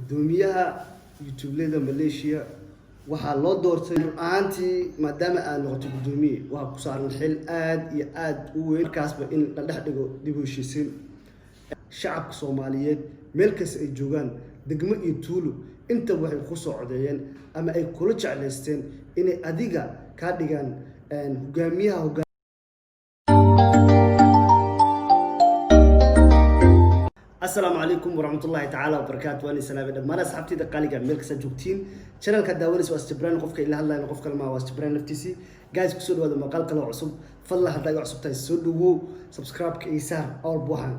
gudoomiyaha YouTube-leda Malaysia waxaa loo doortay aantii maadaama aan noqoto gudoomiye waxa ku saaran xil aad iyo aad u weyn markaasba in la dhex dhigo dib u heshiisiin shacabka Soomaaliyeed meel kasta ay joogaan degmo iyo tuulo inta waxay ku soo codeeyeen ama ay kula jecleysteen inay adiga ka dhigaan hogaamiyaha السلام عليكم ورحمة الله تعالى وبركاته وأنا سلام دمان أصحابتي دقالي ملك سجوكتين channel كداولس واستبران قفك إلا الله نقفك الماء واستبران نفتيسي guys كسود هذا مقال كلا عصب فالله هذا عصب تاي سودو سبسكرايب كيسار أو بوهان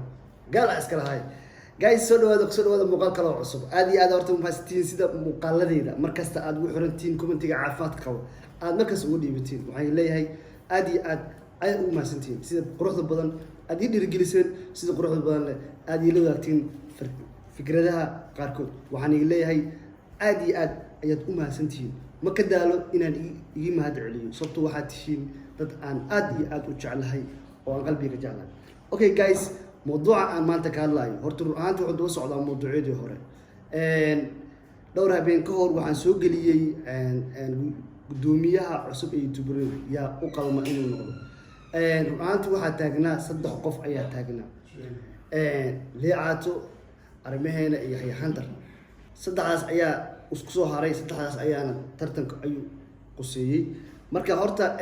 قال أسكر هاي guys سودو هذا مقال كلا عصب هذه أدورتهم فاستين سيدا مقال ذي مركز تأد وحرنتين كومنتي عافات قو مركز ودي بتين وهاي لي هاي أدي أي ما سنتين سيدا قروح البدن أدي رجلسين سيدا قروح البدن أدي لوقتين فكرتها قاركود وحني لي هاي أدي أيد سنتين ما كدالو إن يجي ما هاد عليه صوت واحد شين ضد أن أدي وجعل هاي وأن قلبي رجعنا أوكي جايز موضوع ما أنت كان لاي هرتو أنت وحدو صعد على موضوع دي هوري دورها بين كهور وعن سوق لي قدوميها عصب يوتيوبر يا أقل ما إنه نقول أنت واحد تاجنا صدق قف أيه تاجنا ليعاتو أرميهنا يحيى حندر صدقاس أيه وسكسو هاري صدقاس أيه ترتنك أيو قصيي مركا هرتا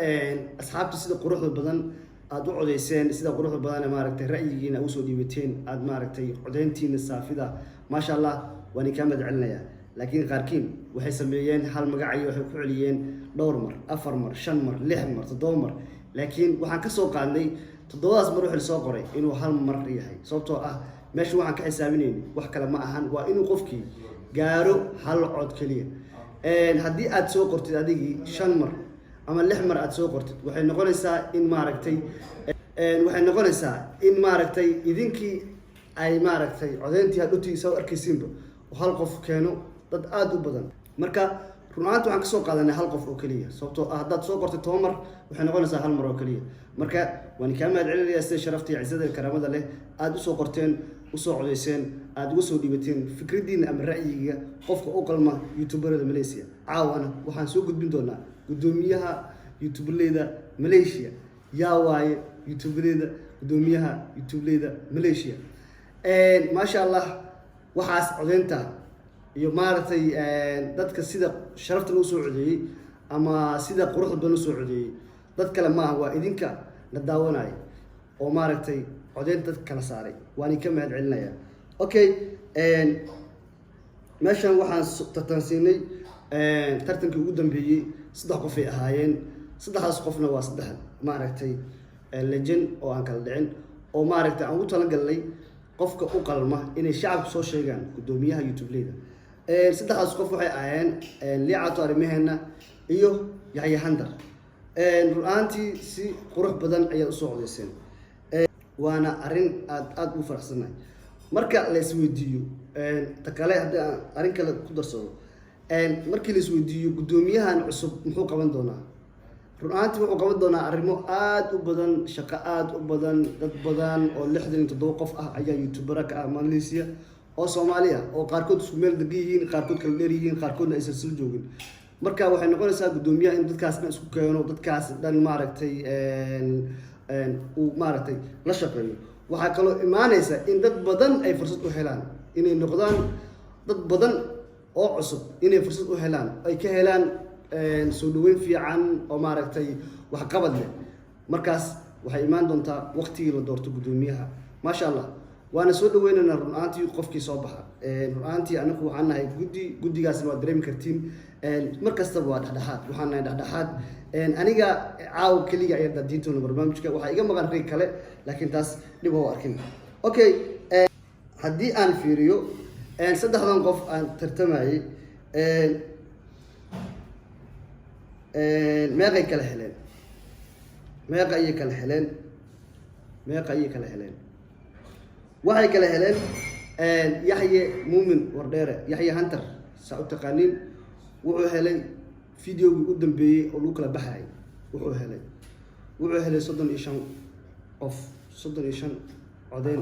أصحابتي سيدا قروح البدن أدو عديسين سيدا قروح البدن ماركتي رأييين أوسو ديبتين أد ماركتي عدينتين السافدة ما شاء الله واني كامد علنايا لكن قاركين waxay sameeyeen hal magac ay waxay ku celiyeen dhowr mar afar mar shan mar lix mar toddoba mar laakiin waxaan ka soo qaadnay toddobadaas mar wixii soo qoray inuu hal mar yahay sababtoo ah meesha waxaan ka xisaabinayn wax kale ma ahan waa inuu qofkii gaaro hal cod kaliya haddii aad soo qortid adigii shan mar ama lix mar aad soo qortid waxay noqonaysaa in maaragtay idinkii ay maaragtay codeyntii aad u tiisoo arkaysiinba hal qof keeno dad aad u badan marka runaantu waxaan ka soo qaadanay hal qof oo kaliya sababtoo ah dad soo qortay 10 mar waxay noqonaysaa hal mar oo kaliya marka waan ka mahad celinayaa sida sharaftii ciisada karaamada leh aad u soo qorteen u soo codeyseen aad ugu soo dhibateen fikradiina ama ra'yiga qofka u qalma youtuberada Malaysia caawana waxaan soo gudbin doonaa gudoomiyaha youtuberleyda Malaysia yaa waaye youtuberleyda gudoomiyaha youtuberleyda Malaysia ma sha Allah waxaas codeynta iyo maartay dadka sida sharafta loo soo codeeyay ama sida quruxda badan loo soo codeeyay dad kale ma waa idinka la daawanay oo maartay codeynta kala saaray waan ka mahad celinayaa okay meeshan waxaan tartansiinay tartankii ugu dambeeyay saddex qof ay ahaayeen saddexdaas qofna waa saddex maartay legend oo aan kala dhicin oo maartay aan u talagalnay qofka u qalma inay shacabku soo sheegaan gudoomiyaha YouTube-leda saddexdaas qof waxay ahaayeen liicaato arimaheena iyo Yahya Handar ru'aantii si qurux badan ayay u soo codeyseen waana arin aad u faraxsanahay marka la isweydiiyo takale hadda arin kale ku darsado markii la isweydiiyo gudoomiyahan cusub muxuu qaban doonaa ru'aantii wuxuu qaban doonaa arrimo aad u badan shaqo aad u badan dad badan oo 67 qof ah ayaa YouTuber ka ah Malaysia oo Soomaaliya oo qaarkood isku meel degan yihiin qaarkood kala dheer yihiin qaarkoodna aysan soo joogin marka waxay noqonaysaa gudoomiyaha in dadkaas isku keeno dadkaas dhan maaragtay uu maaragtay la shaqeeyo waxa kale oo imaanaysa in dad badan ay fursad u helaan inay noqdaan dad badan oo cusub inay fursad u helaan ay ka helaan soo dhaweyn fiican oo maaragtay wax qabad leh markaas waxay imaan doontaa waqtigii la doorto gudoomiyaha ma sha Allah waana soo dhaweynana runaantii qofkii soo baxa runaantii anagu waxaan nahay guddigaas waa dareemi kartiin markasta waa dhaxdhaxaad waxaan nahay dhaxdhaxaad aniga caaw kaliya ayaa dadintoona barnaamijka waxa iga maqan ray kale laakiin taas dib oo arkin okay haddii aan fiiriyo saddexdan qof aan tartamayay meeqay kala heleen waxay kala heleen Yahya Muumin Wardheere Yahya Hunter saa u taqaanin wuxuu helay fiidiyoogii u dambeeyay oo lagu kala baxay wuxuu helay 35 qof 35 codeyn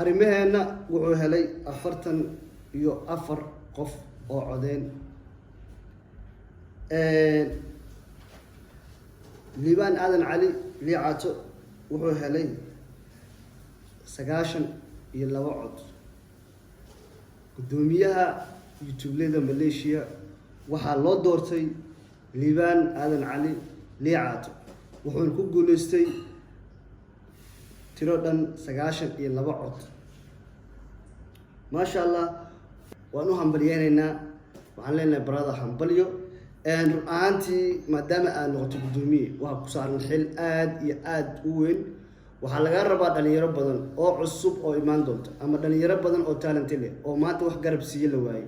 arrimaheena wuxuu helay 44 qof oo codeen. liibaan aadan cali liicaato wuxuu helay 92 cod. gudoomiyaha youtube-leda Malaysia waxaa loo doortay liibaan aadan cali liicaato, wuxuuna ku guuleystay tiro dhan 92 cod. maasha allah, waan u hambalyeynayna, waxaan leenahay brother hambalyo. run ahaantii maadaama aad noqoto gudoomiye waxaa ku saaran xil aad iyo aad u weyn. waxaa laga rabaa dhalinyaro badan oo cusub oo imaan doonta, ama dhalinyaro badan oo talent leh oo maanta wax garab siiye la waayay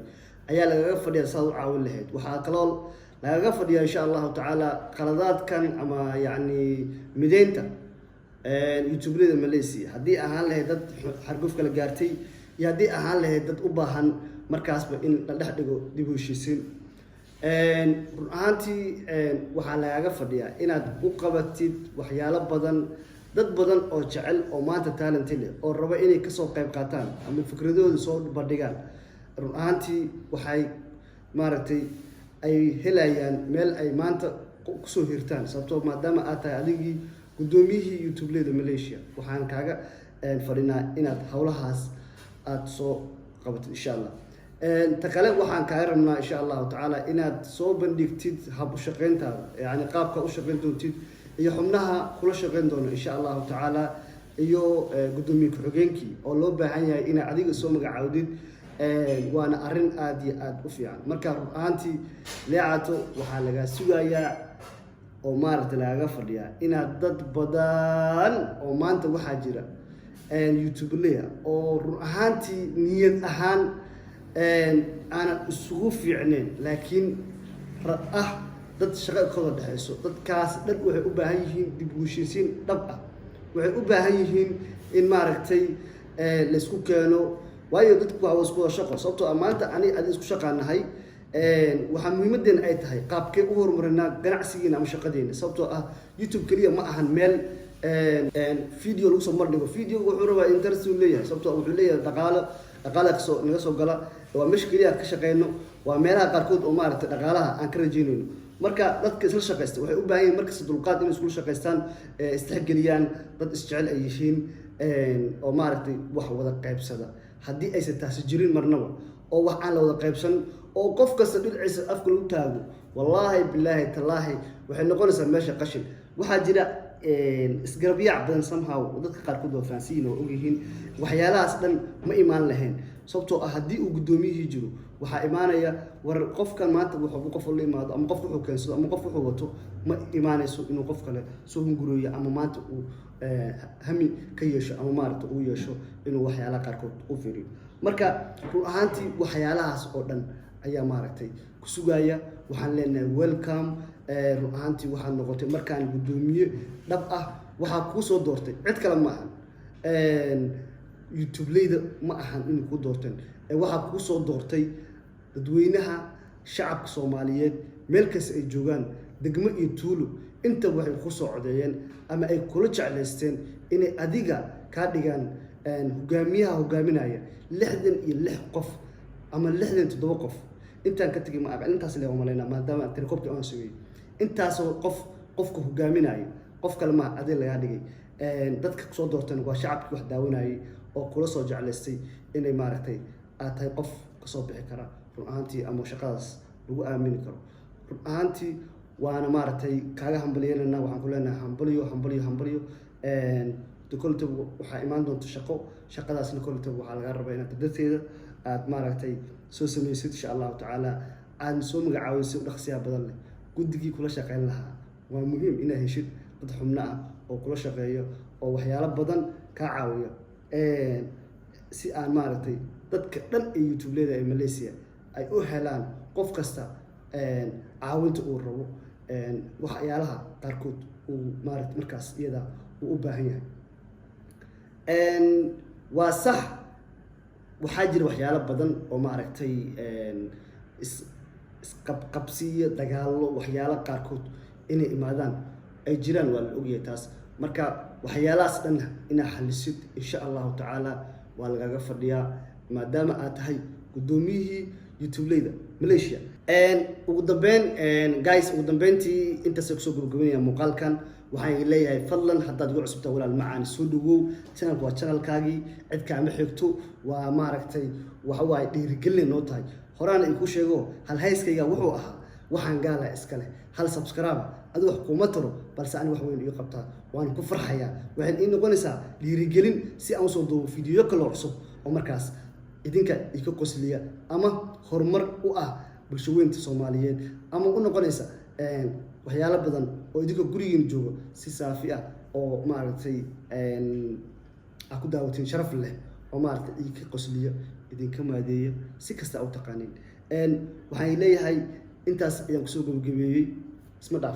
ayaa lagaga fadhiyaa saad u caawin lahayd. waxaa kaloo lagaga fadhiyaa insha allahu tacaala qaladaadkan ama yacni mideynta youtube-leda Malaysia, haddii ahaan lahayd dad xarguf kala gaartay iyo haddii ahaan lahayd dad u baahan markaasba in la dhex dhigo dib u heshiisiin. run ahaantii waxaa lagaga fadhiyaa inaad u qabatid waxyaalo badan, dad badan oo jecel oo maanta talent leh oo raba inay kasoo qayb qaataan ama fikradooda soo bandhigaan. run ahaantii waxay maaragtay ay helayaan meel ay maanta kusoo hirtaan, sababtoo maadaama aad tahay adigii gudoomiyihii youtube-leda Malaysia. waxaan kaaga fadhinaa inaad howlahaas aad soo qabatid insha allah. ta kale waxaan kaaga rabnaa insha allahu tacaala inaad soo bandhigtid hab u shaqeyntaada, yani qaabka u shaqeyn doontid iyo xubnaha kula shaqeyn doono insha allahu tacaala, iyo gudoomiye ku-xigeenkii oo loo baahan yahay inaad adiga soo magacaawdid. waana arrin aad iyo aad u fiican. marka run ahaantii liicaato waxaa lagaa sugayaa oo maaragtay lagaga fadhiyaa inaad dad badan oo maanta waxaa jira youtube-leya oo run ahaantii niyad ahaan aanan isugu fiicneyn, laakiin dad shaqakooda dhexeyso. dadkaas dhan waxay u baahan yihiin dib u heshiisiin dhab ah. waxay u baahan yihiin in maaragtay laysku keeno, waayo dadku waa isku wada shaqo. sababtoo maanta ani adi isku shaqaanahay, waxaa muhiimadeena ay tahay qaabkee u horumarinaa ganacsigeena ama shaqadeena. sababtoo youtube keliya ma ahan meel video lagu soo mardhigo. video wuxuu rabaa interest uu leeyahay, sababtoo wuxuu leeyahay dhaqaale kasoo naga soo gala. waa meesha keliya ka shaqeyno, waa meelaha qaarkood oo maaragtay dhaqaalaha aan ka rajeynayno. marka dadka isla shaqeysta waxay u baahan yihiin markasta dulqaad inay isku shaqeystaan, isdhexgeliyaan, dad isjecel ay yihiin, oo maaragtay wax wada qaybsada. haddii aysan taasi jirin marnaba oo wax aan la wada qaybsan oo qof kasta dhinaciisa afka lagu taago, wallaahi bilaahi tallaahi waxay noqonaysaa meesha qashin. waxaa jira isgarabyaac badan somehow dadka qaarkood waa fahansiin oo ogyihiin waxyaalahaas dhan ma imaan lahayn. sababtoo haddii uu gudoomiyihii jiro waxaa imaanaya war qofkan maanta wuxuu qof la imaado ama qof wuxuu keensado ama qof wuxuu wato, ma imaanayso inuu qof kale soo hungurooyo ama maanta uu hami ka yeesho ama maaragta uu yeesho inuu waxyaalaha qaarkood u fiiriyo. marka run ahaantii waxyaalahaas oo dhan ayaa maaragtay ku sugaya. waxaan leenahay welcome. run ahaantii waxaad noqotay markaan gudoomiye dhab ah. waxaa kuu soo doortay cid kale ma ahan youtube-leyda ma ahan inay ku doorteen, waxaa kuu soo doortay dadweynaha shacabka Soomaaliyeed meel kasta ay joogaan, degmo iyo tuulo, inta waxay ku soo codeeyeen ama ay kula jecleysteen inay adiga ka dhigaan hogaamiyaha hogaaminaya 66 qof ama 67 qof. intaan ka tagi ma aqal intaas leeyahay malaynaa, maadaama telekoobka aan sameeyay intaas qofka hogaaminaya qof kale ma adiga laga dhigay. dadka soo doorteen waa shacabkii wax daawanayay oo kula soo jecleystay inay maaragtay aad tahay qof ka soo bixi kara run ahaantii ama shaqadaas lagu aamini karo. run ahaantii waana maaragtay kaaga hambalyeynayna. waxaan ku leenahay hambalyo. koleyta waxaa imaan doonta shaqadaasna koleyta waxaa laga rabaa inaad dadkeeda aad maaragtay soo sameysid insha allahu tacaala. aad soo magacaaweysid dhaqsiyaa badan leh. guddigii kula shaqeyn lahaa waa muhiim inaad heshid dad xubno ah oo kula shaqeeyo oo waxyaalo badan kaa caawiya, si aan maaragtay dadka dhan ee youtube-leda ee Malaysia ay u helaan qof kasta caawinta uu rabo, waxyaalaha qaarkood uu maaragtay markaas iyada uu u baahan yahay. waa sax, waxaa jira waxyaalo badan oo maaragtay isqabqabsiyo dagaallo waxyaalo qaarkood inay imaadaan ay jiraan, waa la ogyahay taas. marka waxyaalahaas dhan inaad xalisid insha allahu tacaala waa lagaga fadhiyaa maadaama aad tahay gudoomiyihii youtube-leyda Malaysia ugu dambeyntii intaas ku soo gabagabeynaya muuqaalkan waxaan leeyahay fadlan haddaad ugu cusubtaa walaal macaan soo dhawow channelku waa channelkaagii cid kaama xigto waa maaragtay waxa waaye dhiirigelin noo tahay horaan ay ku sheego hal hayskayga wuxuu ahaa waxaan gaala iska leh hal subscribe adigu wax kuma taro balse aan wax weyn iyo qabtaa waan ku farxayaa waxaan ii noqonaysaa dhiirigelin si aan soo duubo fiidiyo kale cusub oo markaas idinka ika qosliya ama horumar u ah bulshooyinka Soomaaliyeed ama u noqonaysa waxyaalo badan oo idinka gurigiin joogo si saafi ah oo maaragtay ku daawatiin sharaf leh oo maaragtay ika qosliya idinka maadeeya si kasta u taqaanin waxaan leeyahay intaas ayaan ku soo gabagabeeyay isma dhaaf